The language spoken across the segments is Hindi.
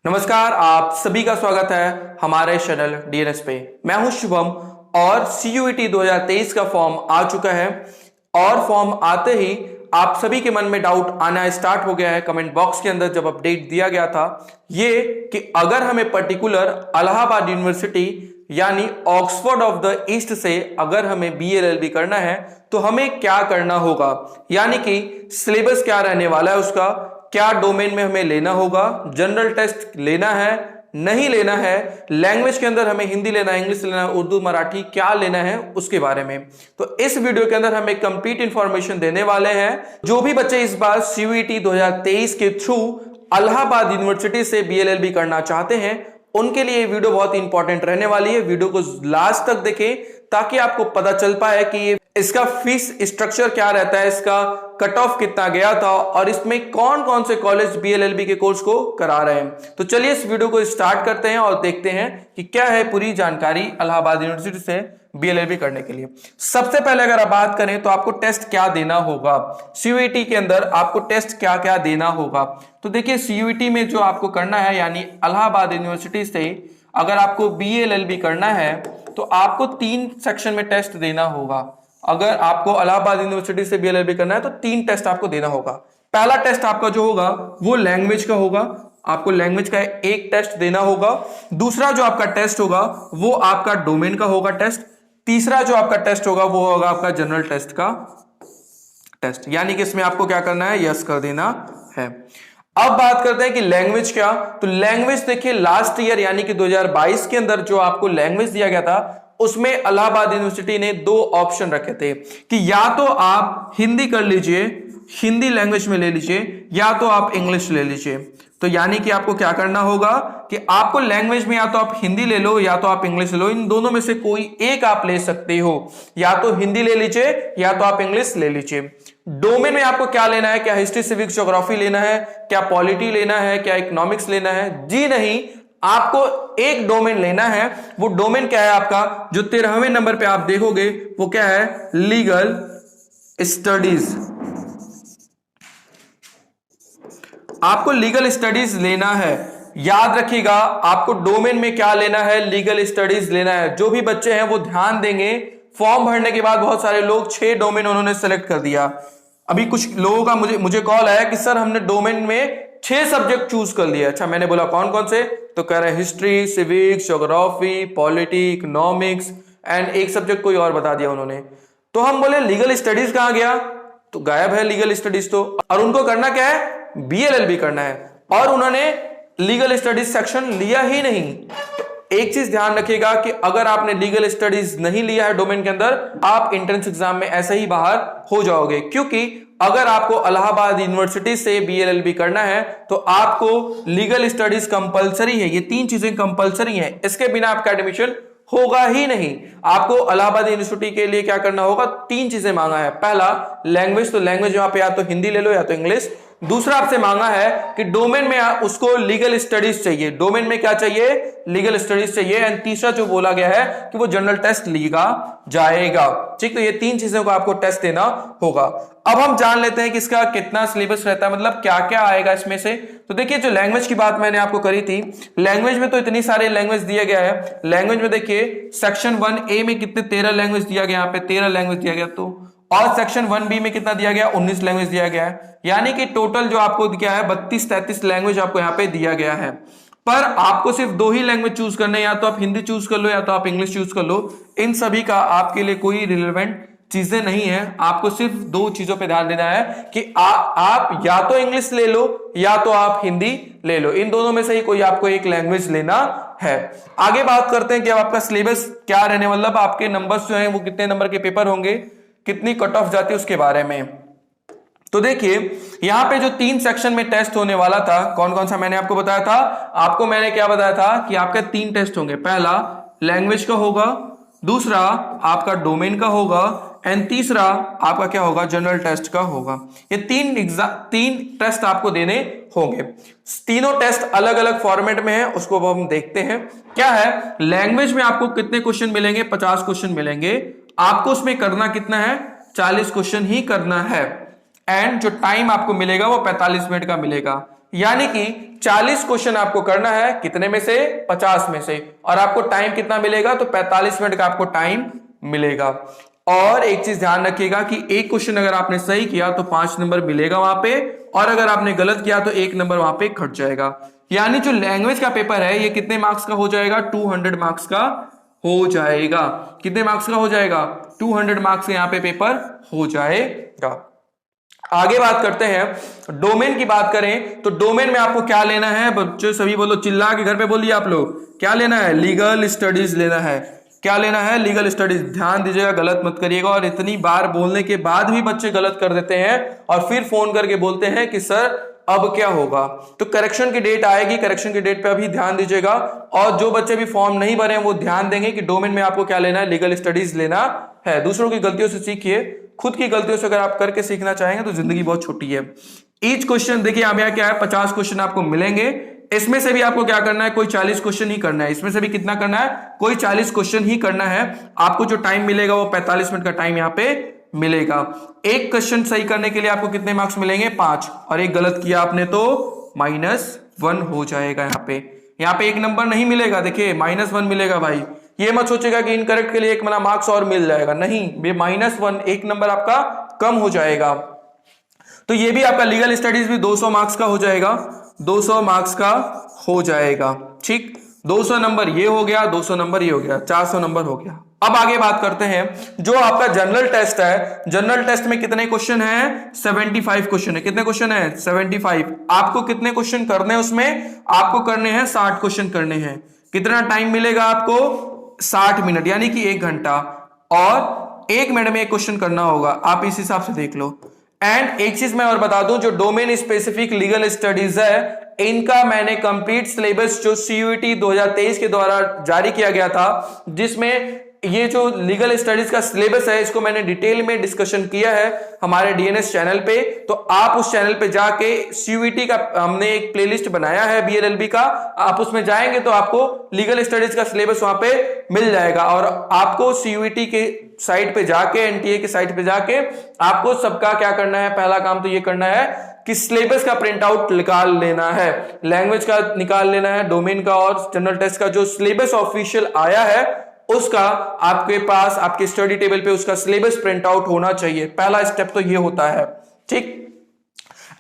नमस्कार, आप सभी का स्वागत है हमारे चैनल डीएनएस पे। मैं हूं शुभम और सीयूईटी 2023 का फॉर्म आ चुका है और फॉर्म आते ही आप सभी के मन में डाउट आना स्टार्ट हो गया है। कमेंट बॉक्स के अंदर जब अपडेट दिया गया था ये कि अगर हमें पर्टिकुलर इलाहाबाद यूनिवर्सिटी यानी ऑक्सफोर्ड ऑफ द ईस्ट से अगर हमें बीएलएलबी करना है तो हमें क्या करना होगा, यानी कि सिलेबस क्या रहने वाला है, उसका क्या डोमेन में हमें लेना होगा, जनरल टेस्ट लेना है नहीं लेना है, लैंग्वेज के अंदर हमें हिंदी लेना है, इंग्लिश लेना है, उर्दू, मराठी क्या लेना है उसके बारे में। तो इस वीडियो के अंदर हम एक कंप्लीट इंफॉर्मेशन देने वाले हैं। जो भी बच्चे इस बार सीयूईटी 2023 के थ्रू इलाहाबाद यूनिवर्सिटी से बीएलएलबी करना चाहते हैं उनके लिए ये वीडियो बहुत इंपॉर्टेंट रहने वाली है। वीडियो को लास्ट तक देखें ताकि आपको पता चल पाए कि ये इसका फीस स्ट्रक्चर क्या रहता है, इसका कट ऑफ कितना गया था और इसमें कौन कौन से कॉलेज बीएलएलबी के कोर्स को करा रहे हैं। तो चलिए इस वीडियो को स्टार्ट करते हैं और देखते हैं कि क्या है पूरी जानकारी इलाहाबाद यूनिवर्सिटी से बीएलएलबी करने के लिए। सबसे पहले अगर आप बात करें तो आपको टेस्ट क्या देना होगा, सीयूईटी के अंदर आपको टेस्ट क्या क्या देना होगा। तो देखिए सीयूईटी में जो आपको करना है यानी इलाहाबाद यूनिवर्सिटी से अगर आपको बीएलएलबी करना है तो आपको 3 सेक्शन में टेस्ट देना होगा। अगर आपको इलाहाबाद यूनिवर्सिटी से बीएलएलबी करना है तो 3 टेस्ट आपको देना होगा। पहला टेस्ट आपका जो होगा वो लैंग्वेज का होगा, आपको लैंग्वेज का एक टेस्ट देना होगा। दूसरा जो आपका टेस्ट होगा वो आपका डोमेन का होगा टेस्ट। तीसरा जो आपका टेस्ट होगा वो होगा आपका जनरल टेस्ट का टेस्ट, यानी कि इसमें आपको क्या करना है, यस कर देना है। अब बात करते हैं कि लैंग्वेज क्या। तो लैंग्वेज देखिए लास्ट ईयर यानी कि 2022 के अंदर जो आपको लैंग्वेज दिया गया था उसमें इलाहाबाद यूनिवर्सिटी ने 2 ऑप्शन रखे थे कि या तो आप हिंदी कर लीजिए, हिंदी लैंग्वेज में ले लीजिए, या तो आप इंग्लिश ले लीजिए। तो यानी कि आपको क्या करना होगा कि आपको लैंग्वेज में या तो आप हिंदी ले लो या तो आप इंग्लिश ले लो, इन दोनों में से कोई एक आप ले सकते हो। या तो हिंदी ले लीजिए या तो आप इंग्लिश ले लीजिए। डोमेन में आपको क्या लेना है, क्या हिस्ट्री, सिविक्स, ज्योग्राफी लेना है, क्या पॉलिटी लेना है, क्या इकोनॉमिक्स लेना है? जी नहीं, आपको एक डोमेन लेना है। वो डोमेन क्या है आपका, जो 13वें नंबर पे आप देखोगे वो क्या है, लीगल स्टडीज। आपको लीगल स्टडीज लेना है। याद रखिएगा आपको डोमेन में क्या लेना है, लीगल स्टडीज लेना है। जो भी बच्चे हैं वो ध्यान देंगे, फॉर्म भरने के बाद बहुत सारे लोग 6 डोमेन उन्होंने सेलेक्ट कर दिया। अभी कुछ लोगों का मुझे कॉल आया कि सर हमने डोमेन में 6 सब्जेक्ट चूज कर लिए। अच्छा, मैंने बोला कौन कौन से, तो कह रहे history, civics, geography, polity, economics and एक सब्जेक्ट कोई और बता दिया उन्होंने। तो हम बोले लीगल स्टडीज कहां गया, तो गायब है लीगल स्टडीज तो। और उनको करना क्या है, बीएलएलबी करना है और उन्होंने लीगल स्टडीज सेक्शन लिया ही नहीं। तो एक चीज ध्यान रखिएगा कि अगर आपने लीगल स्टडीज नहीं लिया है डोमेन के अंदर, आप एंट्रेंस एग्जाम में ऐसे ही बाहर हो जाओगे। क्योंकि अगर आपको इलाहाबाद यूनिवर्सिटी से बीएलएलबी करना है तो आपको लीगल स्टडीज कंपलसरी है, ये 3 चीजें कंपलसरी हैं, इसके बिना आपका एडमिशन होगा ही नहीं। आपको इलाहाबाद यूनिवर्सिटी के लिए क्या करना होगा, 3 चीजें मांगा है। पहला लैंग्वेज, तो लैंग्वेज वहां पे या तो हिंदी ले लो या तो इंग्लिश। दूसरा आपसे मांगा है कि डोमेन में उसको लीगल स्टडीज चाहिए, डोमेन में क्या चाहिए, लीगल स्टडीज चाहिए। एंड तीसरा जो बोला गया है कि वो जनरल टेस्ट लिया जाएगा। ठीक, तो ये 3 चीजों का आपको टेस्ट देना होगा। अब हम जान लेते हैं कि इसका कितना सिलेबस रहता है, मतलब क्या क्या आएगा इसमें से। तो देखिए जो लैंग्वेज की बात मैंने आपको करी थी, लैंग्वेज में तो इतनी सारे लैंग्वेज दिया गया है। लैंग्वेज में देखिए सेक्शन 1A में कितने 13 लैंग्वेज दिया गया, यहाँ पे 13 लैंग्वेज दिया गया। तो और सेक्शन 1B में कितना दिया गया, 19 लैंग्वेज दिया गया है। यानी कि टोटल जो आपको क्या है 32-33 लैंग्वेज आपको यहाँ पे दिया गया है। पर आपको सिर्फ 2 ही लैंग्वेज चूज करने, या तो आप हिंदी चूज कर लो या तो आप इंग्लिश चूज कर लो। इन सभी का आपके लिए कोई रिलेवेंट चीजें नहीं है। आपको सिर्फ 2 चीजों पे ध्यान देना है कि आप या तो इंग्लिश ले लो या तो आप हिंदी ले लो, इन दोनों में से ही कोई आपको एक लैंग्वेज लेना है। आगे बात करते हैं कि अब आपका सिलेबस क्या रहने, मतलब आपके नंबर्स जो हैं वो कितने नंबर के पेपर होंगे, कितनी कट ऑफ जाती है उसके बारे में। तो देखिए यहां पे जो 3 सेक्शन में टेस्ट होने वाला था, कौन कौन सा मैंने आपको बताया था, आपको मैंने क्या बताया था कि आपके 3 टेस्ट होंगे। पहला लैंग्वेज का होगा, दूसरा आपका डोमेन का होगा एंड तीसरा आपका क्या होगा, जनरल टेस्ट का होगा। ये 3 टेस्ट आपको देने होंगे। तीनों टेस्ट अलग अलग फॉर्मेट में है, उसको हम देखते हैं क्या है। लैंग्वेज में आपको कितने क्वेश्चन मिलेंगे, 50 क्वेश्चन मिलेंगे। आपको उसमें करना कितना है, 40 क्वेश्चन ही करना है। एंड जो टाइम आपको मिलेगा वो 45 मिनट का मिलेगा। यानी कि 40 क्वेश्चन आपको करना है, कितने में से? 50 में से। और आपको टाइम कितना मिलेगा? तो 45 मिनट का आपको टाइम मिलेगा। और एक चीज ध्यान रखिएगा कि एक क्वेश्चन अगर आपने सही किया तो 5 नंबर मिलेगा वहां पे, और अगर आपने गलत किया तो 1 नंबर वहां पे कट जाएगा। यानी जो लैंग्वेज का पेपर है ये कितने मार्क्स का हो जाएगा? 200 मार्क्स का हो जाएगा। कितने मार्क्स का हो जाएगा? 200 मार्क्स का यहाँ पे पेपर हो जाएगा। आगे बात करते हैं डोमेन की। बात करें तो डोमेन में आपको क्या लेना है? बच्चों सभी बोलो, चिल्ला के घर पे बोलिए आप लोग, क्या लेना है? लीगल स्टडीज लेना है। क्या लेना है? Legal studies. ध्यान दीजिएगा, गलत मत करिएगा। और इतनी बार बोलने के बाद भी बच्चे गलत कर देते हैं और फिर फोन करके बोलते हैं कि सर अब क्या होगा। तो करेक्शन की डेट आएगी, करेक्शन की डेट पे अभी ध्यान दीजिएगा। और जो बच्चे भी फॉर्म नहीं भरे हैं वो ध्यान देंगे कि डोमेन में आपको क्या लेना है? लीगल स्टडीज लेना है। दूसरों की गलतियों से सीखिए, खुद की गलतियों से अगर आप करके सीखना चाहेंगे तो जिंदगी बहुत छोटी है। ईच क्वेश्चन देखिए आप यहाँ क्या है, 50 क्वेश्चन आपको मिलेंगे। इसमें से भी आपको क्या करना है? कोई 40 क्वेश्चन ही करना है। इसमें से भी कितना करना है? कोई 40 क्वेश्चन ही करना है। आपको जो टाइम मिलेगा वो 45 मिनट का टाइम यहाँ पे मिलेगा। एक क्वेश्चन सही करने के लिए आपको कितने मार्क्स मिलेंगे? 5। और एक गलत किया आपने तो -1 हो जाएगा। यहाँ पे 1 नंबर नहीं मिलेगा, देखिए -1 मिलेगा भाई। ये मत सोचेगा कि इनकरेक्ट के लिए 1 मार्क्स और मिल जाएगा, नहीं, ये -1, 1 नंबर आपका कम हो जाएगा। तो ये भी आपका लीगल स्टडीज भी 200 मार्क्स का हो जाएगा, 200 मार्क्स का हो जाएगा। ठीक, 200 नंबर ये हो गया, 200 नंबर ये हो गया, 400 नंबर हो गया। अब आगे बात करते हैं जो आपका जनरल टेस्ट है। जनरल टेस्ट में कितने क्वेश्चन हैं? 75 क्वेश्चन है। कितने क्वेश्चन है? 75। आपको कितने क्वेश्चन करने हैं उसमें? आपको करने हैं 60 क्वेश्चन करने हैं। कितना टाइम मिलेगा आपको? 60 मिनट, यानी कि 1 घंटा। और 1 मिनट में एक क्वेश्चन करना होगा, आप इस हिसाब से देख लो। एंड एक चीज मैं और बता दूं, जो डोमेन स्पेसिफिक लीगल स्टडीज है इनका मैंने कंप्लीट सिलेबस जो सीयूईटी 2023 के द्वारा जारी किया गया था, जिसमें ये जो लीगल स्टडीज का सिलेबस है इसको मैंने डिटेल में डिस्कशन किया है हमारे डीएनएस चैनल पे। तो आप उस चैनल पे जाके सीयूईटी का हमने एक प्लेलिस्ट बनाया है बीएलएलबी का, आप उसमें जाएंगे तो आपको लीगल स्टडीज का सिलेबस वहां पे मिल जाएगा। और आपको सीयूईटी के साइट पे जाके, एनटीए की साइट पे जाके आपको सबका क्या करना है? पहला काम तो ये करना है कि सिलेबस का प्रिंट आउट निकाल लेना है, लैंग्वेज का निकाल लेना है, डोमेन का और जनरल टेस्ट का जो सिलेबस ऑफिशियल आया है उसका आपके पास आपके स्टडी टेबल पे उसका सिलेबस प्रिंट आउट होना चाहिए। पहला स्टेप तो ये होता है। ठीक,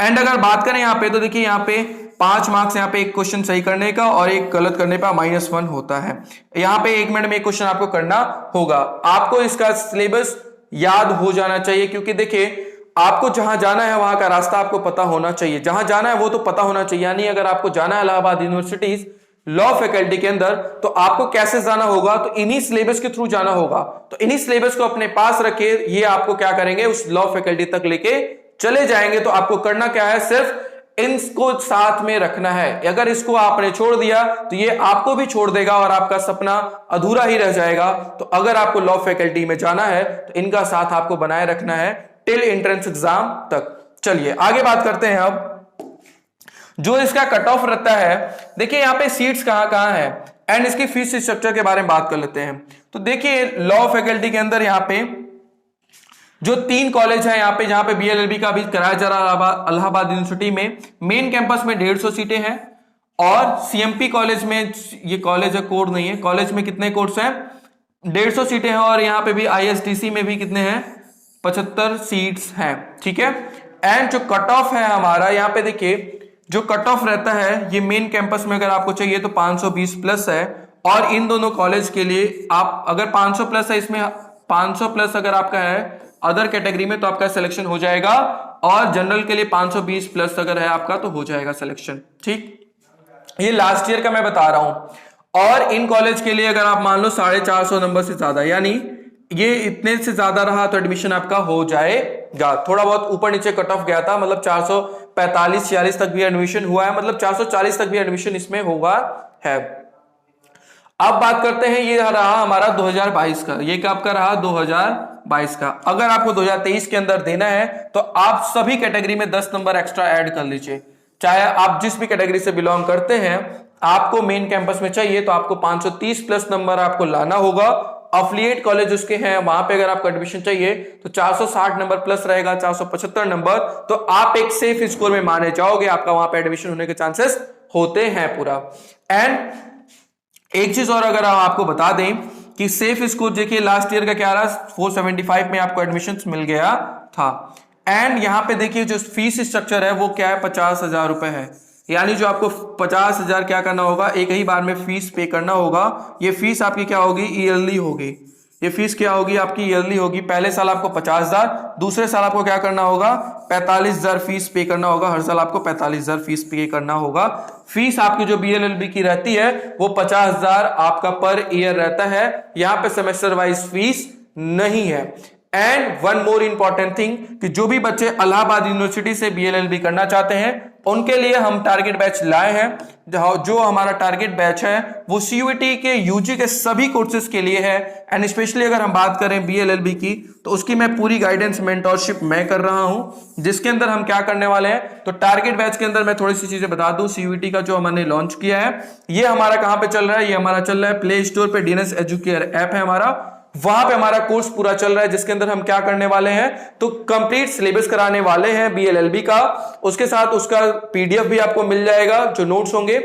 एंड अगर बात करें यहाँ पे तो देखिए यहाँ पे 5 मार्क्स यहाँ पे एक क्वेश्चन सही करने का और एक गलत करने पर -1 होता है। यहाँ पे 1 मिनट में एक क्वेश्चन आपको करना होगा। आपको इसका सिलेबस याद हो जाना चाहिए, क्योंकि देखिए आपको जहां जाना है वहां का रास्ता आपको पता होना चाहिए। जहां जाना है वो तो पता होना चाहिए। यानी अगर आपको जाना है इलाहाबाद यूनिवर्सिटी लॉ फैकल्टी के अंदर, तो आपको कैसे जाना होगा? तो इन्हीं सिलेबस के थ्रू जाना होगा। तो इन्हीं सिलेबस को अपने पास रखे, ये आपको क्या करेंगे? उस लॉ फैकल्टी तक लेके चले जाएंगे। तो आपको करना क्या है? सिर्फ इनको साथ में रखना है। अगर इसको आपने छोड़ दिया तो ये आपको भी छोड़ देगा और आपका सपना अधूरा ही रह जाएगा। तो अगर आपको लॉ फैकल्टी में जाना है तो इनका साथ आपको बनाए रखना है टिल एंट्रेंस एग्जाम तक। चलिए आगे बात करते हैं। अब जो इसका कट ऑफ रहता है, देखिए यहाँ पे सीट्स कहां है एंड इसकी फीस स्ट्रक्चर के बारे में बात कर लेते हैं। तो देखिए लॉ फैकल्टी के अंदर यहाँ पे जो 3 कॉलेज है यहाँ पे, जहां पे बीएलएलबी का भी कराया जा रहा है इलाहाबाद यूनिवर्सिटी में, मेन कैंपस में 150 सीटें हैं। और सीएमपी कॉलेज में, ये कॉलेज है, कोड नहीं है, कॉलेज में कितने कोर्स हैं? 150 सीटें हैं। और यहाँ पे भी आईएसटीसी में भी कितने हैं? 75 सीट्स हैं। ठीक है, एंड जो कट ऑफ है हमारा यहाँ पे देखिए, जो कट ऑफ रहता है ये मेन कैंपस में अगर आपको चाहिए तो 520 प्लस है। और इन दोनों कॉलेज के लिए आप अगर 500 प्लस है, इसमें 500 प्लस अगर आपका है अदर कैटेगरी में तो आपका सिलेक्शन हो जाएगा। और जनरल के लिए 520 प्लस अगर है आपका तो हो जाएगा सिलेक्शन। ठीक, ये लास्ट ईयर का मैं बता रहा हूं। और इन कॉलेज के लिए अगर आप मान लो 450 नंबर से ज्यादा, यानी ये इतने से ज्यादा रहा तो एडमिशन आपका हो जाएगा। थोड़ा बहुत ऊपर नीचे कट ऑफ गया था, मतलब 445-46 तक भी एडमिशन हुआ है, मतलब 440 तक भी एडमिशन इसमें होगा है। अब बात करते हैं, ये रहा हमारा 2022 का, ये कब का रहा? 2022 का। अगर आपको 2023 के अंदर देना है तो आप सभी कैटेगरी में 10 नंबर एक्स्ट्रा ऐड कर लीजिए। चाहे आप जिस भी कैटेगरी से बिलोंग करते हैं, आपको मेन कैंपस में चाहिए तो आपको 530 प्लस नंबर आपको लाना होगा। अफिलिएट कॉलेज उसके हैं, वहां पे अगर आपको एडमिशन चाहिए तो 460 नंबर प्लस रहेगा, 475 नंबर, तो आप एक सेफ स्कोर में माने जाओगे, आपका वहां पे एडमिशन होने के चांसेस होते हैं पूरा। एंड एक चीज और अगर हम आपको बता दें कि सेफ स्कोर देखिए लास्ट ईयर का क्या रहा, 475 में आपको एडमिशन मिल गया था। एंड यहां पे देखिए जो फीस स्ट्रक्चर है वो क्या है, 50,000 रुपए है, यानी जो आपको 50,000 क्या करना होगा, एक ही बार में फीस पे करना होगा। ये फीस आपकी क्या होगी, ईयरली होगी, ये फीस क्या होगी आपकी, ईयरली होगी। पहले साल आपको 50,000, दूसरे साल आपको क्या करना होगा, 45,000 फीस पे करना होगा, हर साल आपको 45,000 फीस पे करना होगा। फीस आपकी जो BLLB की रहती है वो 50,000 आपका पर ईयर रहता है, यहां पे सेमेस्टर वाइज फीस नहीं है। And one more important thing कि जो भी बच्चे इलाहाबाद यूनिवर्सिटी से BLLB करना चाहते हैं उनके लिए हम टारगेट बैच लाए हैं। जो हमारा टारगेट बैच है वो CUET के UG के सभी कोर्सेज के लिए है। एंड स्पेशली अगर हम बात करें BLLB की तो उसकी मैं पूरी गाइडेंस मेंटोरशिप मैं कर रहा हूं, जिसके अंदर हम क्या करने वाले हैं, तो टारगेट बैच के अंदर मैं थोड़ी सी चीजें बता दूं। CUET का जो हमने लॉन्च किया है ये हमारा कहां पे चल रहा है, ये हमारा चल रहा है प्ले स्टोर पे, DNS एजुकेयर ऐप है हमारा, वहां पे हमारा कोर्स पूरा चल रहा है, जिसके अंदर हम क्या करने वाले हैं, तो कंप्लीट सिलेबस कराने वाले हैं BLLB का। उसके साथ उसका PDF भी आपको मिल जाएगा, जो नोट्स होंगे,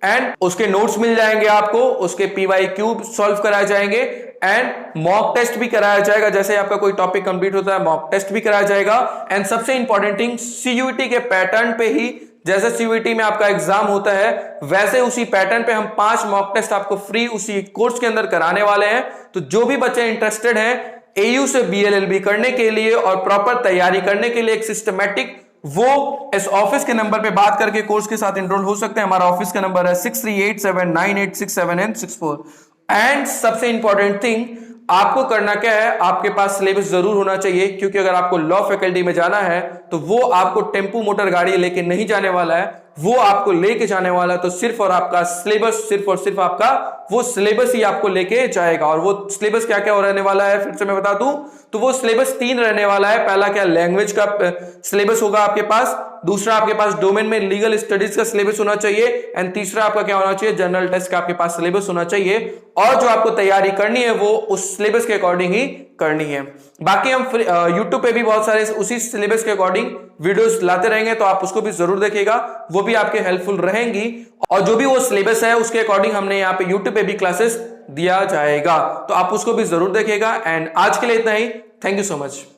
एंड उसके नोट्स मिल जाएंगे आपको, उसके PYQ सॉल्व कराए जाएंगे, एंड मॉक टेस्ट भी कराया जाएगा। जैसे आपका कोई टॉपिक कंप्लीट होता है मॉक टेस्ट भी कराया जाएगा। एंड सबसे इंपॉर्टेंट थिंग, CUET के पैटर्न पे ही, जैसे CUET में आपका एग्जाम होता है वैसे उसी पैटर्न पे हम 5 मॉक टेस्ट आपको फ्री उसी कोर्स के अंदर कराने वाले हैं। तो जो भी बच्चे इंटरेस्टेड हैं AU से BLLB करने के लिए और प्रॉपर तैयारी करने के लिए एक सिस्टमैटिक, वो इस ऑफिस के नंबर पे बात करके कोर्स के साथ एनरोल हो सकते हैं। हमारा ऑफिस का नंबर है 6387986764। एंड सबसे इंपॉर्टेंट थिंग, आपको करना क्या है, आपके पास सिलेबस जरूर होना चाहिए, क्योंकि अगर आपको लॉ फैकल्टी में जाना है तो वो आपको टेम्पू मोटर गाड़ी लेके नहीं जाने वाला है, वो आपको लेके जाने वाला है। तो सिर्फ और आपका सिलेबस, सिर्फ और सिर्फ आपका वो सिलेबस ही आपको लेके जाएगा। और वो सिलेबस क्या क्या रहने वाला है, फिर से मैं बता दूं, तो वो सिलेबस 3 रहने वाला है। पहला क्या, लैंग्वेज का सिलेबस होगा आपके पास, दूसरा आपके पास डोमेन में लीगल स्टडीज का सिलेबस होना चाहिए, एंड तीसरा आपका क्या होना चाहिए, जनरल टेस्ट का आपके पास सिलेबस होना चाहिए। और जो आपको तैयारी करनी है वो उस सिलेबस के अकॉर्डिंग ही करनी है। बाकी हम YouTube पे भी बहुत सारे उसी सिलेबस के अकॉर्डिंग वीडियोस लाते रहेंगे, तो आप उसको भी जरूर देखिएगा, वो भी आपके हेल्पफुल रहेंगी। और जो भी वो सिलेबस है उसके अकॉर्डिंग हमने यहाँ पे YouTube पे भी क्लासेस दिया जाएगा, तो आप उसको भी जरूर देखिएगा। एंड आज के लिए इतना ही, थैंक यू सो मच।